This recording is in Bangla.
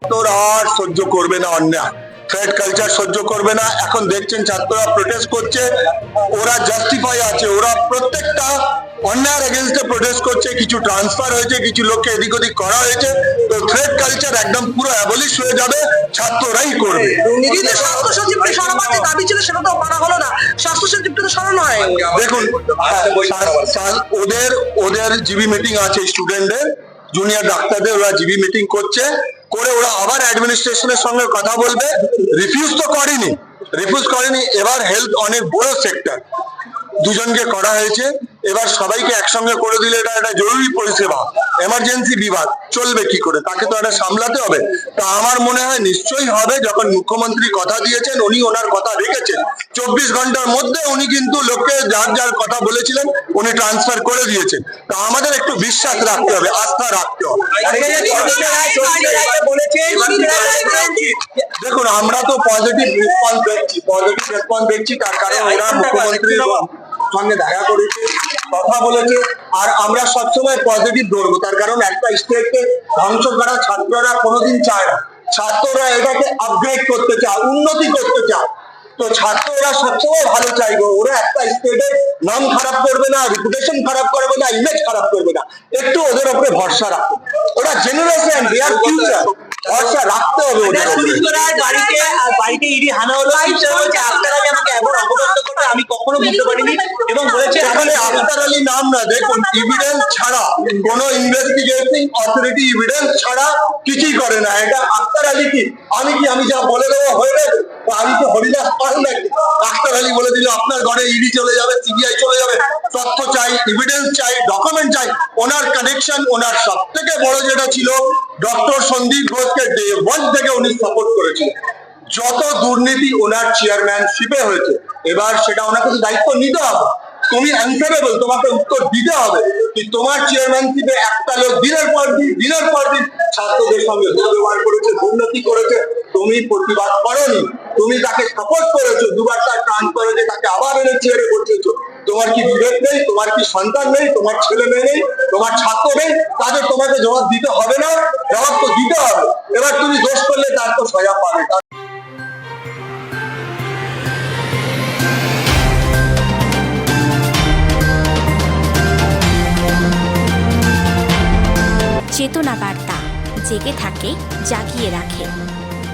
ছাত্ররা আর সহ্য করবে না অন্যায়, থ্রেড কালচার সহ্য করবে না। এখন দেখছেন ছাত্ররা প্রোটেস্ট করছে, ওরা জাস্টিফাই আছে, ওরা প্রত্যেকটা অন্যায়ের এগেনস্টে প্রোটেস্ট করছে। কিছু ট্রান্সফার হয়েছে, কিছু লোককে এদিক ওদিক করা হয়েছে। তো থ্রেড কালচার একদম পুরো অ্যাবলিশ হয়ে যাবে, ছাত্ররাই করবে। স্বাস্থ্য সচিবকে সরাবার যে দাবি ছিল সেটা তো মানা হলো না, স্বাস্থ্য সচিবকে তো সরানো হয়। দেখুন, ওদের জিবি মিটিং আছে, স্টুডেন্টদের, জুনিয়র ডাক্তারদের, ওরা জিবি মিটিং করছে, করে ওরা আবার অ্যাডমিনিস্ট্রেশনের সঙ্গে কথা বলবে। রিফিউজ করেনি। এবার হেলথ অনেক বড় সেক্টর, দুজনকে করা হয়েছে, এবার সবাইকে একসঙ্গে করে দিলে এটা একটা জরুরি পরিষেবা, এমার্জেন্সি বিভাগ চলবে কি করে, তাকে তো এটা সামলাতে হবে। তা আমার মনে হয় নিশ্চয়ই হবে, যখন মুখ্যমন্ত্রী কথা দিয়েছেন, উনি ওনার কথা রেখেছেন। 24 ঘন্টার মধ্যে উনি কিন্তু লোককে যার যার কথা বলেছিলেন উনি ট্রান্সফার করে দিয়েছেন। তা আমাদের একটু বিশ্বাস রাখতে হবে, আস্থা রাখতে হবে। দেখুন, আমরা তো পজিটিভ রেসপন্স দেখছি, তার কারণ ওরা মুখ্যমন্ত্রীর সঙ্গে দেখা করেছে, কথা বলেছে, আর আমরা সবসময় পজিটিভ ধরবো। তার কারণ একটা স্টেটকে ধ্বংস করা ছাত্ররা কোনোদিন চায় না, ছাত্ররা এটাকে আপগ্রেড করতে চায়, উন্নতি করতে চায়। তো ছাত্ররা সবসময় ভালো চাইবে, ওরা একটা স্টেটের নাম খারাপ করবে না, রিপুটেশন খারাপ করবে না, ইমেজ খারাপ করবে না। একটু ওদের উপরে ভরসা রাখো, ওরা জেনারেশন, দেয়ার ফিউচার, ভরসা রাখতে হবে ওদের উপরে। বাড়িতে ইডি হানা হলো, আক্তার আলী আমাকে এমন অপদস্থ করবে আমি কখনো বুঝতে পারিনি, এবং বলেছে এখানে আক্তার আলী নাম না, দেখুন এভিডেন্স ছাড়া কোনো ইনভেস্টিগেটিং অথরিটি এভিডেন্স ছাড়া কিছুই করে না। এটা আক্তার আলী কি আমি যা বলে দেবো হয়ে যাবে? আমি তো হরিদাস পাল নাকি? আক্তার আলী বলে দিল আপনার ঘরে ইডি চলে যাবে, সিবিআই চলে যাবে। তথ্য চাই, এভিডেন্স চাই, ডকুমেন্ট চাই। ওনার কানেকশন, ওনার সব থেকে বড় যেটা ছিল, ডক্টর সন্দীপ ঘোষকে ডে ওয়ান থেকে উনি সাপোর্ট করেছিলেন। যত দুর্নীতি ওনার চেয়ারম্যানশিপে হয়েছে, এবার সেটা ওনাকে তো দায়িত্ব নিতে হবে। তুমি অ্যান্সারেবল, তোমাকে উত্তর দিতে হবে। তোমার চেয়ারম্যানশিপে একটা লোক দিনের পর দিন ছাত্রদের সঙ্গে দুর্ব্যবহার করেছে, দুর্নীতি করেছে, তুমি প্রতিবাদ করোনি, তুমি তাকে সাপোর্ট করেছো, দুবার তার ট্রান্সফার হয়েছে, তাকে আবার এনে চেয়ারে বসিয়েছো। তোমার কি বিবেক নেই? তোমার কি সন্তান নেই? তোমার ছেলে মেয়ে নেই? তোমার ছাত্র নেই? তাদের তোমাকে জবাব দিতে হবে না? জবাব তো দিতে হবে। এবার তুমি দোষ করলে তার তো সাজা পাবে। চেতনা বার্তা, জেগে থাকে, জাগিয়ে রাখে।